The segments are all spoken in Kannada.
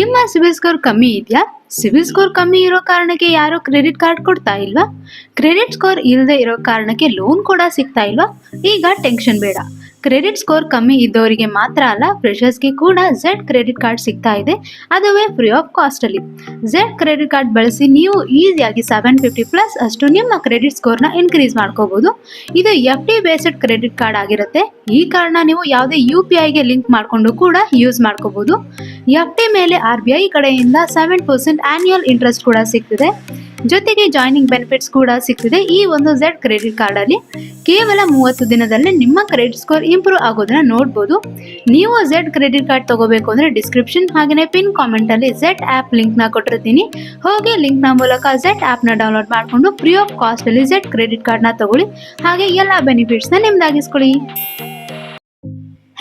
ನಿಮ್ಮ ಸಿಬಿಲ್ ಸ್ಕೋರ್ ಕಮ್ಮಿ ಇದೆಯಾ? ಸಿಬಿಲ್ ಸ್ಕೋರ್ ಕಮ್ಮಿ ಇರೋ ಕಾರಣಕ್ಕೆ ಯಾರು ಕ್ರೆಡಿಟ್ ಕಾರ್ಡ್ ಕೊಡ್ತಾ ಇಲ್ವಾ? ಕ್ರೆಡಿಟ್ ಸ್ಕೋರ್ ಇಲ್ಲದೆ ಇರೋ ಕಾರಣಕ್ಕೆ ಲೋನ್ ಕೂಡ ಸಿಗ್ತಾ ಇಲ್ವಾ? ಈಗ ಟೆನ್ಷನ್ ಬೇಡ. ಕ್ರೆಡಿಟ್ ಸ್ಕೋರ್ ಕಮ್ಮಿ ಇದ್ದವರಿಗೆ ಮಾತ್ರ ಅಲ್ಲ, ಫ್ರೆಷರ್ಸ್ಗೆ ಕೂಡ ಝೆಡ್ ಕ್ರೆಡಿಟ್ ಕಾರ್ಡ್ ಸಿಗ್ತಾ ಇದೆ. ಅದುವೇ ಫ್ರೀ ಆಫ್ ಕಾಸ್ಟ್ ಅಲ್ಲಿ. ಝೆಡ್ ಕ್ರೆಡಿಟ್ ಕಾರ್ಡ್ ಬಳಸಿ ನೀವು ಈಸಿಯಾಗಿ 750+ ಅಷ್ಟು ನಿಮ್ಮ ಕ್ರೆಡಿಟ್ ಸ್ಕೋರ್ನ ಇನ್ಕ್ರೀಸ್ ಮಾಡ್ಕೋಬಹುದು. ಇದು FD ಬೇಸ್ಡ್ ಕ್ರೆಡಿಟ್ ಕಾರ್ಡ್ ಆಗಿರುತ್ತೆ. ಈ ಕಾರಣ ನೀವು ಯಾವುದೇ UPIಗೆ ಲಿಂಕ್ ಮಾಡಿಕೊಂಡು ಕೂಡ ಯೂಸ್ ಮಾಡ್ಕೋಬಹುದು. FD ಮೇಲೆ RBI ಕಡೆಯಿಂದ 7% ಆನ್ಯುವಲ್ ಇಂಟ್ರೆಸ್ಟ್ ಕೂಡ ಸಿಗ್ತಿದೆ. ಜೊತೆಗೆ ಜಾಯ್ನಿಂಗ್ ಬೆನಿಫಿಟ್ಸ್ ಕೂಡ ಸಿಗ್ತಿದೆ. ಈ ಒಂದು ಝೆಡ್ ಕ್ರೆಡಿಟ್ ಕಾರ್ಡ್ ಅಲ್ಲಿ ಕೇವಲ 30 ದಿನದಲ್ಲೇ ನಿಮ್ಮ ಕ್ರೆಡಿಟ್ ಸ್ಕೋರ್ ಇಂಪ್ರೂವ್ ಆಗೋದನ್ನ ನೋಡಬಹುದು. ನೀವು ಝೆಡ್ ಕ್ರೆಡಿಟ್ ಕಾರ್ಡ್ ತಗೋಬೇಕು ಅಂದ್ರೆ ಡಿಸ್ಕ್ರಿಪ್ಷನ್ ಹಾಗೆಯೇ ಪಿನ್ ಕಾಮೆಂಟ್ ಅಲ್ಲಿ ಝೆಡ್ ಆಪ್ ಲಿಂಕ್ ನ ಕೊಟ್ಟಿರ್ತೀನಿ. ಹೋಗಿ ಲಿಂಕ್ ನ ಮೂಲಕ ಝೆಡ್ ಆಪ್ ನ ಡೌನ್ಲೋಡ್ ಮಾಡಿಕೊಂಡು ಫ್ರೀ ಆಫ್ ಕಾಸ್ಟ್ ಅಲ್ಲಿ ಝೆಡ್ ಕ್ರೆಡಿಟ್ ಕಾರ್ಡ್ ನ ತಗೊಳ್ಳಿ. ಹಾಗೆ ಎಲ್ಲಾ ಬೆನಿಫಿಟ್ಸ್ ನ ನಿಮ್ದಾಗಿಸ್ಕೊಳ್ಳಿ.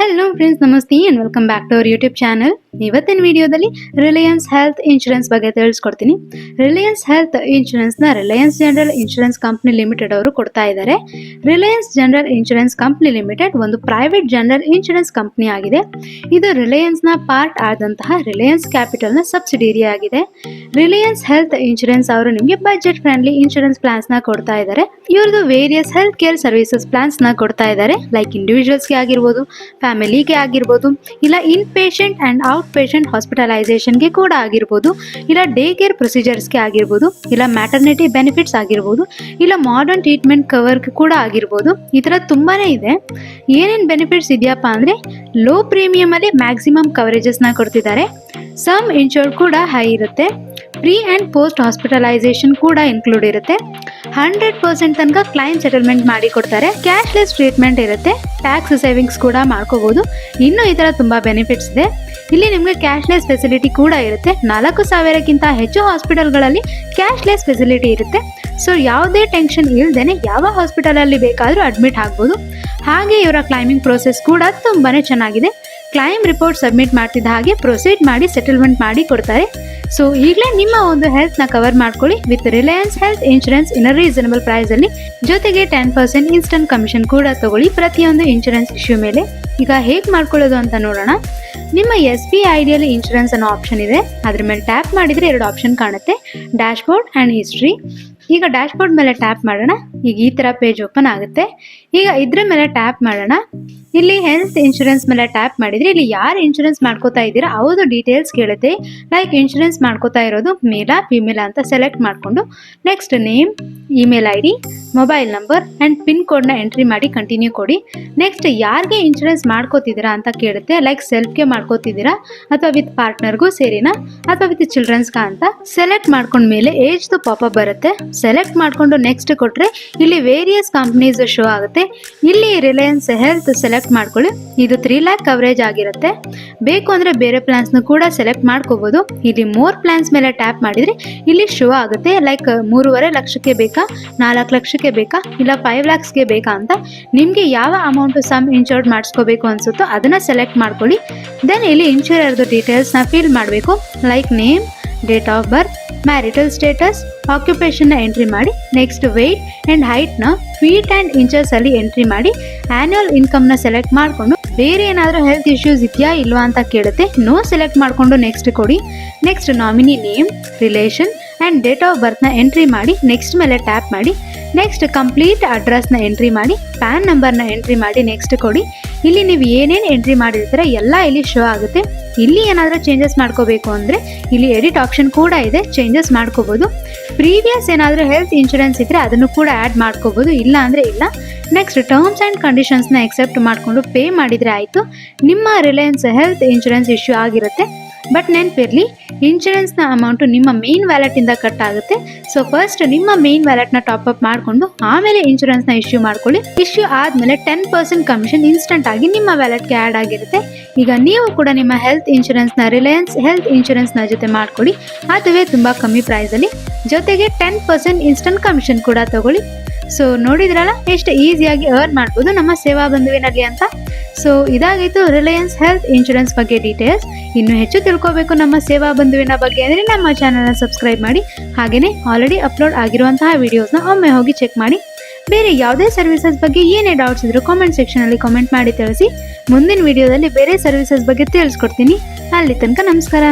Hello friends, namaste and welcome back to our YouTube channel. ಇವತ್ತಿನ ವಿಡಿಯೋದಲ್ಲಿ ರಿಲಯನ್ಸ್ ಹೆಲ್ತ್ ಇನ್ಶೂರೆನ್ಸ್ ಬಗ್ಗೆ ತಿಳಿಸ್ಕೊಡ್ತೀನಿ. ರಿಲಯನ್ಸ್ ಹೆಲ್ತ್ ಇನ್ಶೂರೆನ್ಸ್ ನ Reliance general insurance company limited ಅವರು ಕೊಡ್ತಾ ಇದ್ದಾರೆ. Reliance general insurance company limited ಒಂದು ಪ್ರೈವೇಟ್ ಜನರಲ್ ಇನ್ಶೂರೆನ್ಸ್ ಕಂಪನಿ ಆಗಿದೆ. ಇದು ರಿಲಯನ್ಸ್ ನ ಪಾರ್ಟ್ ಆದಂತಹ ರಿಲಯನ್ಸ್ ಕ್ಯಾಪಿಟಲ್ ನ ಸಬ್ಸಿಡಿಯರಿ ಆಗಿದೆ. ರಿಲಯನ್ಸ್ ಹೆಲ್ತ್ ಇನ್ಶೂರೆನ್ಸ್ ಅವರು ನಿಮಗೆ ಬಜೆಟ್ ಫ್ರೆಂಡ್ಲಿ ಇನ್ಶೂರೆನ್ಸ್ ಪ್ಲಾನ್ಸ್ ನ ಕೊಡ್ತಾ ಇದ್ದಾರೆ. ಇವ್ರದ್ದು various health care services plans ನ ಕೊಡ್ತಾ ಇದ್ದಾರೆ. ಲೈಕ್ ಇಂಡಿವಿಜುವಲ್ಸ್ಗೆ ಆಗಿರ್ಬೋದು, ಫ್ಯಾಮಿಲಿಗೆ ಆಗಿರ್ಬೋದು, ಇಲ್ಲ inpatient and outpatient ಹಾಸ್ಪಿಟಲೈಸೇಷನ್ಗೆ ಕೂಡ ಆಗಿರ್ಬೋದು, ಇಲ್ಲ ಡೇ ಕೇರ್ ಪ್ರೊಸೀಜರ್ಸ್ಗೆ ಆಗಿರ್ಬೋದು, ಇಲ್ಲ ಮ್ಯಾಟರ್ನಿಟಿ ಬೆನಿಫಿಟ್ಸ್ ಆಗಿರ್ಬೋದು, ಇಲ್ಲ ಮಾಡರ್ನ್ ಟ್ರೀಟ್ಮೆಂಟ್ ಕವರ್ ಕೂಡ ಆಗಿರ್ಬೋದು. ಈ ಥರ ತುಂಬಾನೇ ಇದೆ. ಏನೇನು ಬೆನಿಫಿಟ್ಸ್ ಇದೆಯಪ್ಪ ಅಂದರೆ, ಲೋ ಪ್ರೀಮಿಯಮ್ ಅಲ್ಲಿ ಮ್ಯಾಕ್ಸಿಮಮ್ ಕವರೇಜಸ್ನ ಕೊಡ್ತಿದ್ದಾರೆ. ಸಮ್ ಇನ್ಶೂರ್ಡ್ ಕೂಡ ಹೈ ಇರುತ್ತೆ. ಪ್ರೀ ಆ್ಯಂಡ್ ಪೋಸ್ಟ್ ಹಾಸ್ಪಿಟಲೈಸೇಷನ್ ಕೂಡ ಇನ್ಕ್ಲೂಡ್ ಇರುತ್ತೆ. 100% ತನಕ ಕ್ಲೈಮ್ ಸೆಟಲ್ಮೆಂಟ್ ಮಾಡಿ ಕೊಡ್ತಾರೆ. ಕ್ಯಾಶ್ಲೆಸ್ ಟ್ರೀಟ್ಮೆಂಟ್ ಇರುತ್ತೆ. ಟ್ಯಾಕ್ಸ್ ಸೇವಿಂಗ್ಸ್ ಕೂಡ ಮಾಡ್ಕೋಬಹುದು. ಇನ್ನು ಈ ಥರ ತುಂಬ ಬೆನಿಫಿಟ್ಸ್ ಇದೆ. ಇಲ್ಲಿ ನಿಮಗೆ ಕ್ಯಾಶ್ಲೆಸ್ ಫೆಸಿಲಿಟಿ ಕೂಡ ಇರುತ್ತೆ. 4,000ಕ್ಕಿಂತ ಹೆಚ್ಚು ಹಾಸ್ಪಿಟಲ್ಗಳಲ್ಲಿ ಕ್ಯಾಶ್ಲೆಸ್ ಫೆಸಿಲಿಟಿ ಇರುತ್ತೆ. ಸೊ ಯಾವುದೇ ಟೆನ್ಷನ್ ಇಲ್ಲದೇನೆ ಯಾವ ಹಾಸ್ಪಿಟಲಲ್ಲಿ ಬೇಕಾದರೂ ಅಡ್ಮಿಟ್ ಆಗ್ಬೋದು. ಹಾಗೆ ಇವರ ಕ್ಲೈಮಿಂಗ್ ಪ್ರೋಸೆಸ್ ಕೂಡ ತುಂಬಾ ಚೆನ್ನಾಗಿದೆ. ಕ್ಲೈಮ್ ರಿಪೋರ್ಟ್ ಸಬ್ಮಿಟ್ ಮಾಡ್ತಿದ್ದ ಹಾಗೆ ಪ್ರೊಸೀಡ್ ಮಾಡಿ ಸೆಟಲ್ಮೆಂಟ್ ಮಾಡಿ ಕೊಡ್ತಾರೆ. ಸೊ ಈಗಲೇ ನಿಮ್ಮ ಒಂದು ಹೆಲ್ತ್ನ ಕವರ್ ಮಾಡ್ಕೊಳ್ಳಿ with Reliance health insurance in reasonable price ಅಲ್ಲಿ. ಜೊತೆಗೆ 10% ಇನ್ಸ್ಟಂಟ್ ಕಮಿಷನ್ ಕೂಡ ತಗೊಳ್ಳಿ ಪ್ರತಿಯೊಂದು ಇನ್ಶೂರೆನ್ಸ್ ಇಶ್ಯೂ ಮೇಲೆ. ಈಗ ಹೇಗೆ ಮಾಡ್ಕೊಳ್ಳೋದು ಅಂತ ನೋಡೋಣ. ನಿಮ್ಮ SBI ಅಲ್ಲಿ ಇನ್ಶೂರೆನ್ಸ್ ಅನ್ನೋ ಆಪ್ಷನ್ ಇದೆ. ಅದ್ರ ಮೇಲೆ ಟ್ಯಾಪ್ ಮಾಡಿದ್ರೆ 2 ಆಪ್ಷನ್ ಕಾಣುತ್ತೆ, ಡ್ಯಾಶ್ ಬೋರ್ಡ್ ಆ್ಯಂಡ್ ಹಿಸ್ಟ್ರಿ. ಈಗ ಡ್ಯಾಶ್ ಬೋರ್ಡ್ ಮೇಲೆ ಟ್ಯಾಪ್ ಮಾಡೋಣ. ಈಗ ಈ ಥರ ಪೇಜ್ ಓಪನ್ ಆಗುತ್ತೆ. ಈಗ ಇದ್ರ ಮೇಲೆ ಟ್ಯಾಪ್ ಮಾಡೋಣ. ಇಲ್ಲಿ ಹೆಲ್ತ್ ಇನ್ಶೂರೆನ್ಸ್ ಮೇಲೆ ಟ್ಯಾಪ್ ಮಾಡಿದ್ರೆ ಇಲ್ಲಿ ಯಾರು ಇನ್ಶೂರೆನ್ಸ್ ಮಾಡ್ಕೋತಾ ಇದ್ದೀರಾ ಅವ್ರದ್ದು ಡೀಟೇಲ್ಸ್ ಕೇಳುತ್ತೆ. ಲೈಕ್ ಇನ್ಶೂರೆನ್ಸ್ ಮಾಡ್ಕೋತಾ ಇರೋದು ಮೇಲಾ ಫಿಮೇಲಾ ಅಂತ ಸೆಲೆಕ್ಟ್ ಮಾಡಿಕೊಂಡು next name, email ID, mobile number and pin ಕೋಡ್ನ ಎಂಟ್ರಿ ಮಾಡಿ ಕಂಟಿನ್ಯೂ ಕೊಡಿ. ನೆಕ್ಸ್ಟ್ ಯಾರಿಗೆ ಇನ್ಶೂರೆನ್ಸ್ ಮಾಡ್ಕೋತಿದ್ದೀರಾ ಅಂತ ಕೇಳುತ್ತೆ. ಲೈಕ್ ಸೆಲ್ಫ್ಗೆ ಮಾಡ್ಕೋತಿದ್ದೀರಾ ಅಥವಾ ವಿತ್ ಪಾರ್ಟ್ನರ್ಗೂ ಸೇರಿನಾ ಅಥವಾ ವಿತ್ ಚಿಲ್ಡ್ರನ್ಸ್ಗ ಅಂತ ಸೆಲೆಕ್ಟ್ ಮಾಡ್ಕೊಂಡ್ಮೇಲೆ ಏಜ್ದು ಪಾಪಪ್ ಬರುತ್ತೆ. ಸೆಲೆಕ್ಟ್ ಮಾಡಿಕೊಂಡು ನೆಕ್ಸ್ಟ್ ಕೊಟ್ಟರೆ ಇಲ್ಲಿ ವೇರಿಯಸ್ ಕಂಪ್ನೀಸ್ ಶೋ ಆಗುತ್ತೆ. ಇಲ್ಲಿ ರಿಲಯನ್ಸ್ ಹೆಲ್ತ್ ಸೆಲೆಕ್ಟ್ ಮಾಡ್ಕೊಳ್ಳಿ. ಇದು 3 lakh ಕವರೇಜ್ ಆಗಿರುತ್ತೆ. ಬೇಕು ಅಂದರೆ ಬೇರೆ ಪ್ಲಾನ್ಸ್ನ ಕೂಡ ಸೆಲೆಕ್ಟ್ ಮಾಡ್ಕೋಬಹುದು. ಇಲ್ಲಿ ಮೋರ್ ಪ್ಲಾನ್ಸ್ ಮೇಲೆ ಟ್ಯಾಪ್ ಮಾಡಿದರೆ ಇಲ್ಲಿ ಶೋ ಆಗುತ್ತೆ. ಲೈಕ್ 3.5 ಲಕ್ಷಕ್ಕೆ ಬೇಕಾ, 4 ಲಕ್ಷಕ್ಕೆ ಬೇಕಾ, ಇಲ್ಲ 5 lakhsಗೆ ಬೇಕಾ ಅಂತ ನಿಮಗೆ ಯಾವ ಅಮೌಂಟ್ ಸಮ್ ಇನ್ಶೂರ್ಡ್ ಮಾಡಿಸ್ಕೋಬೇಕು ಅನ್ಸುತ್ತೋ ಅದನ್ನ ಸೆಲೆಕ್ಟ್ ಮಾಡ್ಕೊಳ್ಳಿ. ದೆನ್ ಇಲ್ಲಿ ಇನ್ಶೂರರ್ದು ಡೀಟೇಲ್ಸ್ನ ಫಿಲ್ ಮಾಡಬೇಕು. Like name, date of birth, marital status, ಆಕ್ಯುಪೇಷನ್ನ ಎಂಟ್ರಿ ಮಾಡಿ. ನೆಕ್ಸ್ಟ್ ವೆಯ್ಟ್ ಆ್ಯಂಡ್ ಹೈಟ್ನ ಫೀಟ್ ಆ್ಯಂಡ್ ಇಂಚಸ್ ಅಲ್ಲಿ ಎಂಟ್ರಿ ಮಾಡಿ. ಆ್ಯನ್ಯುವಲ್ ಇನ್ಕಮ್ನ ಸೆಲೆಕ್ಟ್ ಮಾಡಿಕೊಂಡು ಬೇರೆ ಏನಾದರೂ ಹೆಲ್ತ್ ಇಶ್ಯೂಸ್ ಇದೆಯಾ ಇಲ್ವಾ ಅಂತ ಕೇಳುತ್ತೆ. ನೋ ಸೆಲೆಕ್ಟ್ ಮಾಡಿಕೊಂಡು ನೆಕ್ಸ್ಟ್ ಕೊಡಿ. Next nominee name, relation and date of ಬರ್ತ್ನ ಎಂಟ್ರಿ ಮಾಡಿ. ನೆಕ್ಸ್ಟ್ ಮೇಲೆ ಟ್ಯಾಪ್ ಮಾಡಿ. ನೆಕ್ಸ್ಟ್ ಕಂಪ್ಲೀಟ್ ಅಡ್ರೆಸ್ನ ಎಂಟ್ರಿ ಮಾಡಿ. ಪ್ಯಾನ್ ನಂಬರ್ನ ಎಂಟ್ರಿ ಮಾಡಿ. ನೆಕ್ಸ್ಟ್ ಕೊಡಿ. ಇಲ್ಲಿ ನೀವು ಏನೇನು ಎಂಟ್ರಿ ಮಾಡಿರ್ತೀರ ಎಲ್ಲ ಇಲ್ಲಿ ಶೋ ಆಗುತ್ತೆ. ಇಲ್ಲಿ ಏನಾದರೂ ಚೇಂಜಸ್ ಮಾಡ್ಕೋಬೇಕು ಅಂದರೆ ಇಲ್ಲಿ ಎಡಿಟ್ ಆಪ್ಷನ್ ಕೂಡ ಇದೆ, ಚೇಂಜಸ್ ಮಾಡ್ಕೋಬೋದು. ಪ್ರೀವಿಯಸ್ ಏನಾದರೂ ಹೆಲ್ತ್ ಇನ್ಶೂರೆನ್ಸ್ ಇದ್ದರೆ ಅದನ್ನು ಕೂಡ ಆ್ಯಡ್ ಮಾಡ್ಕೋಬೋದು, ಇಲ್ಲ ಅಂದರೆ ಇಲ್ಲ. ನೆಕ್ಸ್ಟ್ ಟರ್ಮ್ಸ್ ಆ್ಯಂಡ್ ಕಂಡೀಷನ್ಸ್ನ ಎಕ್ಸೆಪ್ಟ್ ಮಾಡಿಕೊಂಡು ಪೇ ಮಾಡಿದರೆ ಆಯಿತು. ನಿಮ್ಮ ರಿಲಯನ್ಸ್ ಹೆಲ್ತ್ ಇನ್ಶೂರೆನ್ಸ್ ಇಶ್ಯೂ ಆಗಿರುತ್ತೆ. ಬಟ್ ನೆನಪಿರಲಿ, ಇನ್ಶೂರೆನ್ಸ್ನ ಅಮೌಂಟು ನಿಮ್ಮ ಮೇನ್ ವ್ಯಾಲೆಟಿಂದ ಕಟ್ ಆಗುತ್ತೆ. ಸೊ ಫಸ್ಟ್ ನಿಮ್ಮ ಮೇನ್ ವ್ಯಾಲೆಟ್ನ ಟಾಪ್ ಅಪ್ ಮಾಡಿಕೊಂಡು ಆಮೇಲೆ ಇನ್ಶೂರೆನ್ಸ್ನ ಇಶ್ಯೂ ಮಾಡ್ಕೊಳ್ಳಿ. ಇಶ್ಯೂ ಆದಮೇಲೆ 10% ಕಮಿಷನ್ ಇನ್ಸ್ಟಂಟ್ ಆಗಿ ನಿಮ್ಮ ವ್ಯಾಲೆಟ್ಗೆ ಆ್ಯಡ್ ಆಗಿರುತ್ತೆ. ಈಗ ನೀವು ಕೂಡ ನಿಮ್ಮ ಹೆಲ್ತ್ ಇನ್ಶೂರೆನ್ಸ್ನ ರಿಲಯನ್ಸ್ ಹೆಲ್ತ್ ಇನ್ಶೂರೆನ್ಸ್ನ ಜೊತೆ ಮಾಡ್ಕೊಳ್ಳಿ. ಅದುವೇ ತುಂಬ ಕಮ್ಮಿ ಪ್ರೈಸಲ್ಲಿ. ಜೊತೆಗೆ 10% ಇನ್ಸ್ಟಂಟ್ ಕಮಿಷನ್ ಕೂಡ ತಗೊಳ್ಳಿ. ಸೊ ನೋಡಿದ್ರಲ್ಲ ಎಷ್ಟು ಈಸಿಯಾಗಿ ಅರ್ನ್ ಮಾಡ್ಬೋದು ನಮ್ಮ ಸೇವಾ ಬಂಧುವಿನಲ್ಲಿ ಅಂತ. ಸೊ ಇದಾಗಿತ್ತು ರಿಲಯನ್ಸ್ ಹೆಲ್ತ್ ಇನ್ಶೂರೆನ್ಸ್ ಬಗ್ಗೆ ಡೀಟೇಲ್ಸ್. ಇನ್ನು ಹೆಚ್ಚು ತಿಳ್ಕೋಬೇಕು ನಮ್ಮ ಸೇವಾ ಬಂಧುವಿನ ಬಗ್ಗೆ ಅಂದರೆ ನಮ್ಮ ಚಾನಲ್ನ ಸಬ್ಸ್ಕ್ರೈಬ್ ಮಾಡಿ. ಹಾಗೆಯೇ ಆಲ್ರೆಡಿ ಅಪ್ಲೋಡ್ ಆಗಿರುವಂತಹ ವಿಡಿಯೋಸ್ನ ಒಮ್ಮೆ ಹೋಗಿ ಚೆಕ್ ಮಾಡಿ. ಬೇರೆ ಯಾವುದೇ ಸರ್ವಿಸಸ್ ಬಗ್ಗೆ ಏನೇ ಡೌಟ್ಸ್ ಇದ್ರೂ ಕಾಮೆಂಟ್ ಸೆಕ್ಷನಲ್ಲಿ ಕಾಮೆಂಟ್ ಮಾಡಿ ತಿಳಿಸಿ. ಮುಂದಿನ ವಿಡಿಯೋದಲ್ಲಿ ಬೇರೆ ಸರ್ವಿಸಸ್ ಬಗ್ಗೆ ತಿಳಿಸ್ಕೊಡ್ತೀನಿ. ಅಲ್ಲಿ ತನಕ ನಮಸ್ಕಾರ.